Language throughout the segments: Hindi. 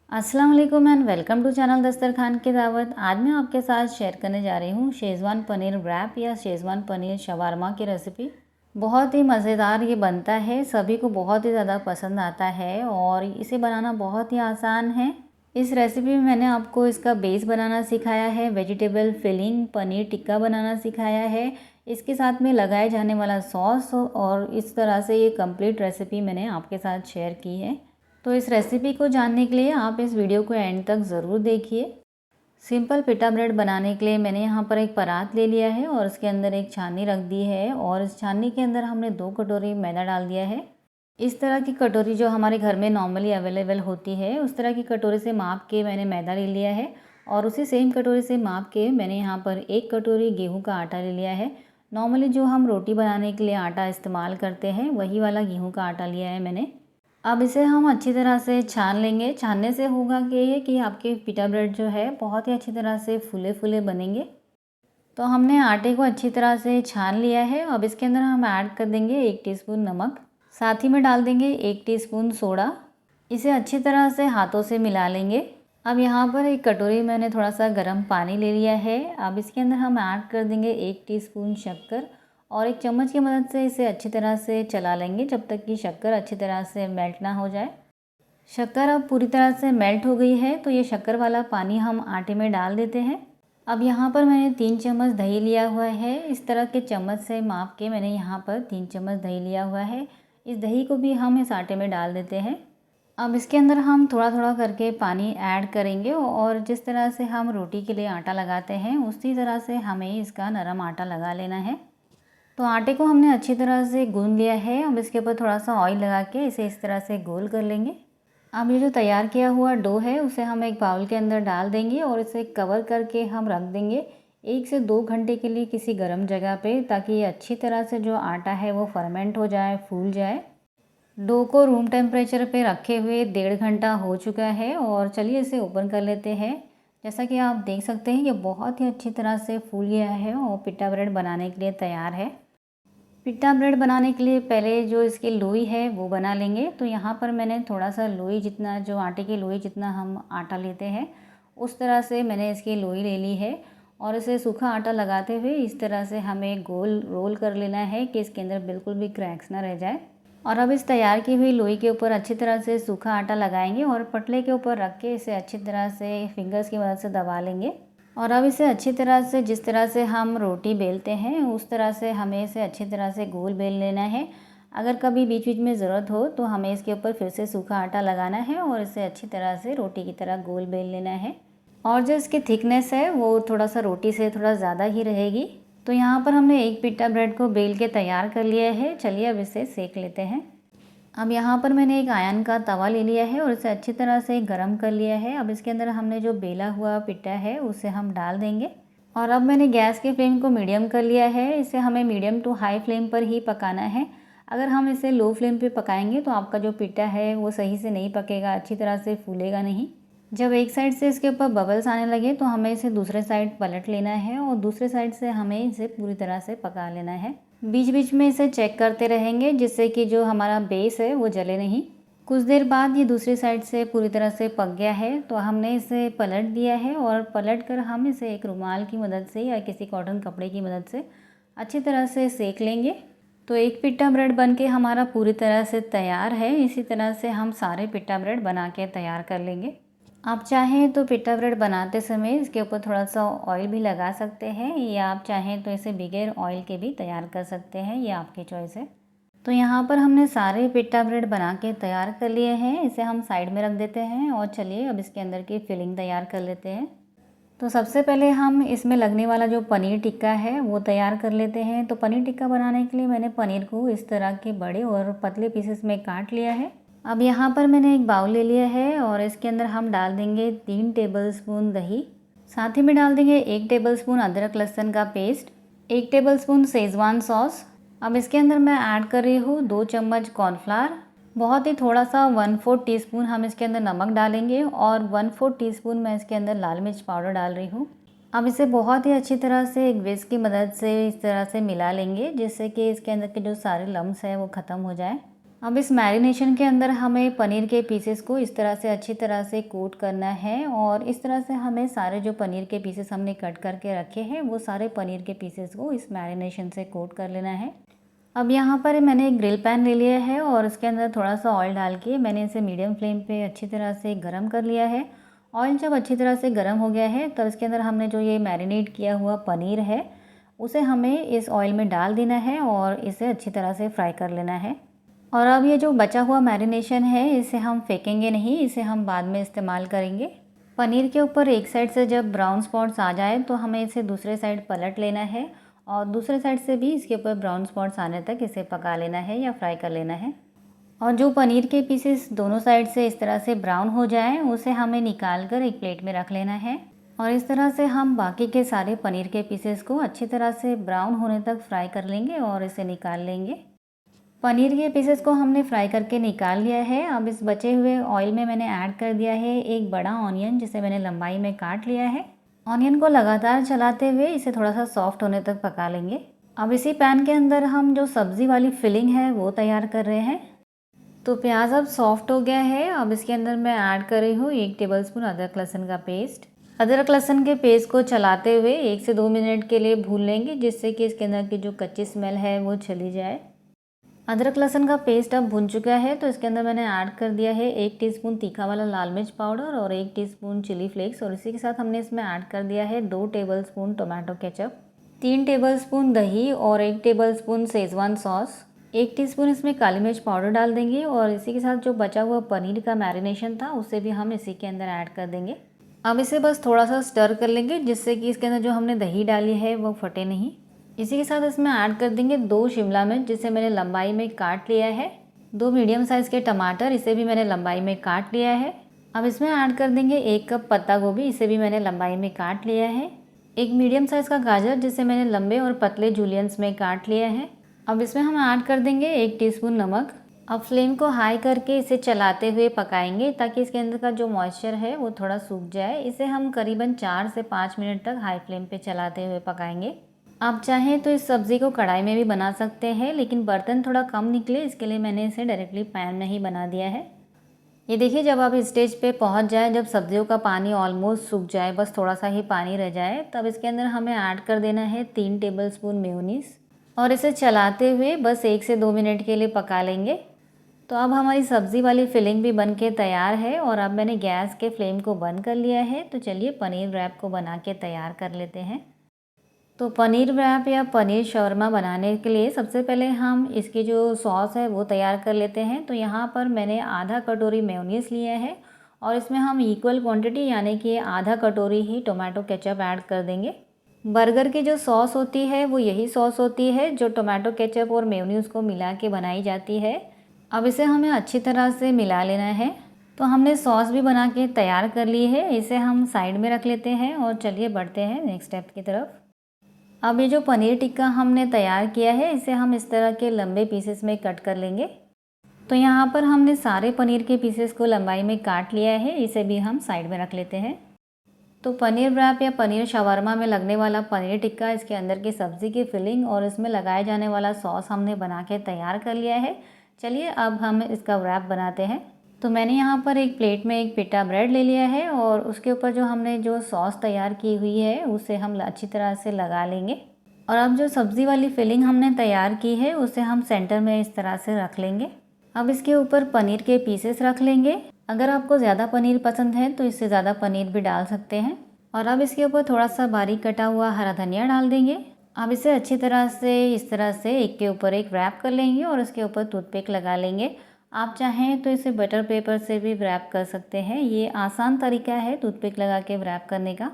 अस्सलाम वालेकुम एंड वेलकम टू चैनल दस्तरखान की दावत। आज मैं आपके साथ शेयर करने जा रही हूँ शेज़वान पनीर व्रैप या शेज़वान पनीर शवारमा की रेसिपी। बहुत ही मज़ेदार ये बनता है, सभी को बहुत ही ज़्यादा पसंद आता है और इसे बनाना बहुत ही आसान है। इस रेसिपी में मैंने आपको इसका बेस बनाना सिखाया है, वेजिटेबल फिलिंग पनीर टिक्का बनाना सिखाया है, इसके साथ में लगाए जाने वाला सॉस, और इस तरह से ये कंप्लीट रेसिपी मैंने आपके साथ शेयर की है। तो इस रेसिपी को जानने के लिए आप इस वीडियो को एंड तक ज़रूर देखिए। सिंपल पिटा ब्रेड बनाने के लिए मैंने यहाँ पर एक परात ले लिया है और उसके अंदर एक छाननी रख दी है और इस छाननी के अंदर हमने 2 कटोरी मैदा डाल दिया है। इस तरह की कटोरी जो हमारे घर में नॉर्मली अवेलेबल होती है, उस तरह की कटोरी से माप के मैंने मैदा ले लिया है और उसी सेम कटोरी से माप के मैंने यहाँ पर 1 कटोरी गेहूँ का आटा ले लिया है। नॉर्मली जो हम रोटी बनाने के लिए आटा इस्तेमाल करते हैं वही वाला गेहूँ का आटा लिया है मैंने। अब इसे हम अच्छी तरह से छान लेंगे। छानने से होगा कि आपके पिटा ब्रेड जो है बहुत ही अच्छी तरह से फूले फूले बनेंगे। तो हमने आटे को अच्छी तरह से छान लिया है। अब इसके अंदर हम ऐड कर देंगे 1 टीस्पून नमक, साथ ही में डाल देंगे 1 टीस्पून सोडा। इसे अच्छी तरह से हाथों से मिला लेंगे। अब यहाँ पर एक कटोरी मैंने थोड़ा सा गर्म पानी ले लिया है। अब इसके अंदर हम ऐड कर देंगे 1 टीस्पून शक्कर और एक चम्मच की मदद से इसे अच्छी तरह से चला लेंगे जब तक कि शक्कर अच्छी तरह से मेल्ट ना हो जाए। शक्कर अब पूरी तरह से मेल्ट हो गई है, तो ये शक्कर वाला पानी हम आटे में डाल देते हैं। अब यहाँ पर मैंने 3 चम्मच दही लिया हुआ है। इस तरह के चम्मच से माप के मैंने यहाँ पर 3 चम्मच दही लिया हुआ है। इस दही को भी हम इस आटे में डाल देते हैं। अब इसके अंदर हम थोड़ा थोड़ा करके पानी ऐड करेंगे और जिस तरह से हम रोटी के लिए आटा लगाते हैं उसी तरह से हमें इसका नरम आटा लगा लेना है। तो आटे को हमने अच्छी तरह से गूंद लिया है। अब इसके ऊपर थोड़ा सा ऑयल लगा के इसे इस तरह से गोल कर लेंगे। अब ये जो तैयार किया हुआ डो है उसे हम एक बाउल के अंदर डाल देंगे और इसे कवर करके हम रख देंगे 1 से 2 घंटे के लिए किसी गर्म जगह पे, ताकि ये अच्छी तरह से जो आटा है वो फर्मेंट हो जाए, फूल जाए। डो को रूम टेम्परेचर पे रखे हुए 1.5 घंटा हो चुका है और चलिए इसे ओपन कर लेते हैं। जैसा कि आप देख सकते हैं ये बहुत ही अच्छी तरह से फूल गया है और पिटा ब्रेड बनाने के लिए तैयार है। पिट्ठा ब्रेड बनाने के लिए पहले जो इसकी लोई है वो बना लेंगे। तो यहाँ पर मैंने थोड़ा सा लोई जितना, जो आटे की लोई जितना हम आटा लेते हैं उस तरह से मैंने इसकी लोई ले ली है और इसे सूखा आटा लगाते हुए इस तरह से हमें गोल रोल कर लेना है कि इसके अंदर बिल्कुल भी क्रैक्स ना रह जाए। और अब इस तैयार की हुई लोई के ऊपर अच्छी तरह से सूखा आटा लगाएंगे और पटले के ऊपर रख के इसे अच्छी तरह से फिंगर्स की मदद से दबा लेंगे। और अब इसे अच्छी तरह से, जिस तरह से हम रोटी बेलते हैं उस तरह से हमें इसे अच्छी तरह से गोल बेल लेना है। अगर कभी बीच बीच में ज़रूरत हो तो हमें इसके ऊपर फिर से सूखा आटा लगाना है और इसे अच्छी तरह से रोटी की तरह गोल बेल लेना है। और जो इसकी थिकनेस है वो थोड़ा सा रोटी से थोड़ा ज़्यादा ही रहेगी। तो यहाँ पर हमने एक पिट्ठा ब्रेड को बेल के तैयार कर लिया है। चलिए अब इसे सेक लेते हैं। अब यहाँ पर मैंने एक आयन का तवा ले लिया है और इसे अच्छी तरह से गरम कर लिया है। अब इसके अंदर हमने जो बेला हुआ पिट्ठा है उसे हम डाल देंगे और अब मैंने गैस के फ्लेम को मीडियम कर लिया है। इसे हमें मीडियम टू हाई फ्लेम पर ही पकाना है। अगर हम इसे लो फ्लेम पे पकाएंगे तो आपका जो पिट्ठा है वो सही से नहीं पकेगा, अच्छी तरह से फूलेगा नहीं। जब एक साइड से इसके ऊपर बबल्स आने लगे तो हमें इसे दूसरे साइड पलट लेना है और दूसरे साइड से हमें इसे पूरी तरह से पका लेना है। बीच बीच में इसे चेक करते रहेंगे जिससे कि जो हमारा बेस है वो जले नहीं। कुछ देर बाद ये दूसरी साइड से पूरी तरह से पक गया है, तो हमने इसे पलट दिया है और पलट कर हम इसे एक रुमाल की मदद से या किसी कॉटन कपड़े की मदद से अच्छी तरह से सेक लेंगे। तो एक पिट्ठा ब्रेड बनके हमारा पूरी तरह से तैयार है। इसी तरह से हम सारे पिट्ठा ब्रेड बना के तैयार कर लेंगे। आप चाहें तो पिट्ठा ब्रेड बनाते समय इसके ऊपर थोड़ा सा ऑयल भी लगा सकते हैं, या आप चाहें तो इसे बगैर ऑयल के भी तैयार कर सकते हैं, ये आपकी चॉइस है। तो यहाँ पर हमने सारे पिट्ठा ब्रेड बना के तैयार कर लिए हैं। इसे हम साइड में रख देते हैं और चलिए अब इसके अंदर की फिलिंग तैयार कर लेते हैं। तो सबसे पहले हम इसमें लगने वाला जो पनीर टिक्का है वो तैयार कर लेते हैं। तो पनीर टिक्का बनाने के लिए मैंने पनीर को इस तरह के बड़े और पतले पीसेस में काट लिया है। अब यहाँ पर मैंने एक बाउल ले लिया है और इसके अंदर हम डाल देंगे 3 टेबलस्पून दही, साथ ही में डाल देंगे 1 टेबलस्पून अदरक लहसुन का पेस्ट, 1 टेबलस्पून शेज़वान सॉस। अब इसके अंदर मैं ऐड कर रही हूँ 2 चम्मच कॉर्नफ्लावर, बहुत ही थोड़ा सा 1/4 टीस्पून हम इसके अंदर नमक डालेंगे और 1/4 टीस्पून मैं इसके अंदर लाल मिर्च पाउडर डाल रही हूँ। अब इसे बहुत ही अच्छी तरह से एक विस्क की मदद से इस तरह से मिला लेंगे जिससे कि इसके अंदर के जो सारे लम्स हैं वो ख़त्म हो जाए। अब इस मैरिनेशन के अंदर हमें पनीर के पीसेस को इस तरह से अच्छी तरह से कोट करना है और इस तरह से हमें सारे जो पनीर के पीसेस हमने कट करके रखे हैं वो सारे पनीर के पीसेस को इस मैरिनेशन से कोट कर लेना है। अब यहाँ पर मैंने एक ग्रिल पैन ले लिया है और इसके अंदर थोड़ा सा ऑयल डाल के मैंने इसे मीडियम फ्लेम पे अच्छी तरह से गरम कर लिया है। ऑयल जब अच्छी तरह से गरम हो गया है तब इसके अंदर हमने जो ये मैरिनेट किया हुआ पनीर है उसे हमें इस ऑयल में डाल देना है और इसे अच्छी तरह से फ्राई कर लेना है। और अब ये जो बचा हुआ मैरिनेशन है इसे हम फेंकेंगे नहीं, इसे हम बाद में इस्तेमाल करेंगे। पनीर के ऊपर एक साइड से जब ब्राउन स्पॉट्स आ जाए तो हमें इसे दूसरे साइड पलट लेना है और दूसरे साइड से भी इसके ऊपर ब्राउन स्पॉट्स आने तक इसे पका लेना है या फ्राई कर लेना है। और जो पनीर के पीसेस दोनों साइड से इस तरह से ब्राउन हो जाएं उसे हमें निकाल कर एक प्लेट में रख लेना है। और इस तरह से हम बाकी के सारे पनीर के पीसेस को अच्छी तरह से ब्राउन होने तक फ्राई कर लेंगे और इसे निकाल लेंगे। पनीर के पीसेस को हमने फ्राई करके निकाल लिया है। अब इस बचे हुए ऑयल में मैंने ऐड कर दिया है एक बड़ा ऑनियन जिसे मैंने लंबाई में काट लिया है। ऑनियन को लगातार चलाते हुए इसे थोड़ा सा सॉफ्ट होने तक पका लेंगे। अब इसी पैन के अंदर हम जो सब्ज़ी वाली फिलिंग है वो तैयार कर रहे हैं। तो प्याज अब सॉफ्ट हो गया है। अब इसके अंदर मैं ऐड कर रही हूँ 1 टेबलस्पून अदरक लहसुन का पेस्ट। अदरक लहसुन के पेस्ट को चलाते हुए 1 से 2 मिनट के लिए भून लेंगे जिससे कि इसके अंदर की जो कच्ची स्मेल है वो चली जाए। अदरक लहसुन का पेस्ट अब भुन चुका है तो इसके अंदर मैंने ऐड कर दिया है 1 टीस्पून तीखा वाला लाल मिर्च पाउडर और 1 टीस्पून चिली फ्लेक्स और इसी के साथ हमने इसमें ऐड कर दिया है 2 टेबलस्पून टोमेटो केचप, 3 टेबलस्पून दही और 1 टेबलस्पून शेजवान सॉस। 1 टीस्पून इसमें काली मिर्च पाउडर डाल देंगे और इसी के साथ जो बचा हुआ पनीर का मैरिनेशन था उसे भी हम इसी के अंदर ऐड कर देंगे। अब इसे बस थोड़ा सा स्टर कर लेंगे जिससे कि इसके अंदर जो हमने दही डाली है वो फटे नहीं। इसी के साथ इसमें ऐड कर देंगे 2 शिमला मिर्च जिसे मैंने लंबाई में काट लिया है, 2 मीडियम साइज़ के टमाटर, इसे भी मैंने लंबाई में काट लिया है। अब इसमें ऐड कर देंगे 1 कप पत्ता गोभी, इसे भी मैंने लंबाई में काट लिया है। 1 मीडियम साइज़ का गाजर जिसे मैंने लंबे और पतले जूलियंस में काट लिया है। अब इसमें हम ऐड कर देंगे 1 टीस्पून नमक। अब फ्लेम को हाई करके इसे चलाते हुए पकाएंगे ताकि इसके अंदर का जो मॉइस्चर है वो थोड़ा सूख जाए। इसे हम करीबन 4 से 5 मिनट तक हाई फ्लेम पे चलाते हुए पकाएंगे। आप चाहें तो इस सब्ज़ी को कढ़ाई में भी बना सकते हैं लेकिन बर्तन थोड़ा कम निकले इसके लिए मैंने इसे डायरेक्टली पैन में ही बना दिया है। ये देखिए जब आप इस स्टेज पे पहुंच जाए, जब सब्जियों का पानी ऑलमोस्ट सूख जाए, बस थोड़ा सा ही पानी रह जाए, तब इसके अंदर हमें ऐड कर देना है 3 टेबलस्पून मेयोनीज़ और इसे चलाते हुए बस 1 से 2 मिनट के लिए पका लेंगे। तो अब हमारी सब्ज़ी वाली फिलिंग भी बन के तैयार है और अब मैंने गैस के फ्लेम को बंद कर लिया है। तो चलिए पनीर रैप को बना के तैयार कर लेते हैं। तो पनीर रैप या पनीर शवरमा बनाने के लिए सबसे पहले हम इसकी जो सॉस है वो तैयार कर लेते हैं। तो यहाँ पर मैंने आधा कटोरी मेयोनीज़ लिया है और इसमें हम इक्वल क्वांटिटी यानी कि आधा कटोरी ही टोमेटो केचप ऐड कर देंगे। बर्गर की जो सॉस होती है वो यही सॉस होती है जो टोमेटो केचप और मेयोनीज़ को मिला के बनाई जाती है। अब इसे हमें अच्छी तरह से मिला लेना है। तो हमने सॉस भी बना के तैयार कर ली है, इसे हम साइड में रख लेते हैं और चलिए बढ़ते हैं नेक्स्ट स्टेप की तरफ। अब ये जो पनीर टिक्का हमने तैयार किया है इसे हम इस तरह के लंबे पीसेस में कट कर लेंगे। तो यहाँ पर हमने सारे पनीर के पीसेस को लंबाई में काट लिया है, इसे भी हम साइड में रख लेते हैं। तो पनीर रैप या पनीर शवरमा में लगने वाला पनीर टिक्का, इसके अंदर की सब्ज़ी की फिलिंग और इसमें लगाए जाने वाला सॉस हमने बना के तैयार कर लिया है। चलिए अब हम इसका रैप बनाते हैं। तो मैंने यहाँ पर एक प्लेट में एक पिटा ब्रेड ले लिया है और उसके ऊपर जो हमने जो सॉस तैयार की हुई है उसे हम अच्छी तरह से लगा लेंगे। और अब जो सब्ज़ी वाली फिलिंग हमने तैयार की है उसे हम सेंटर में इस तरह से रख लेंगे। अब इसके ऊपर पनीर के पीसेस रख लेंगे। अगर आपको ज़्यादा पनीर पसंद है तो इससे ज़्यादा पनीर भी डाल सकते हैं। और अब इसके ऊपर थोड़ा सा बारीक कटा हुआ हरा धनिया डाल देंगे। अब इसे अच्छी तरह से इस तरह से एक के ऊपर एक रैप कर लेंगे और उसके ऊपर टूथपिक लगा लेंगे। आप चाहें तो इसे बटर पेपर से भी रैप कर सकते हैं, ये आसान तरीका है टूथपिक लगा के रैप करने का।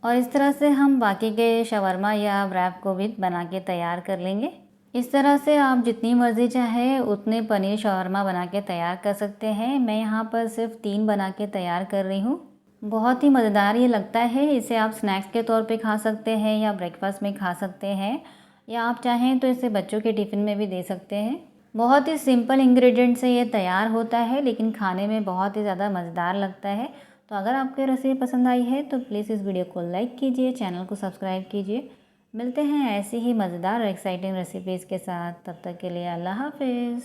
और इस तरह से हम बाकी के शवरमा या रैप को भी बना के तैयार कर लेंगे। इस तरह से आप जितनी मर्ज़ी चाहे उतने पनीर शवरमा बना के तैयार कर सकते हैं। मैं यहाँ पर सिर्फ 3 बना के तैयार कर रही हूँ। बहुत ही मज़ेदार ये लगता है। इसे आप स्नैक्स के तौर पे खा सकते हैं या ब्रेकफास्ट में खा सकते हैं, या आप चाहें तो इसे बच्चों के टिफ़िन में भी दे सकते हैं। बहुत ही सिंपल इंग्रेडिएंट से ये तैयार होता है लेकिन खाने में बहुत ही ज़्यादा मज़ेदार लगता है। तो अगर आपको रेसिपी पसंद आई है तो प्लीज़ इस वीडियो को लाइक कीजिए, चैनल को सब्सक्राइब कीजिए। मिलते हैं ऐसी ही मज़ेदार और एक्साइटिंग रेसिपीज़ के साथ। तब तक के लिए अल्लाह हाफ़िज़।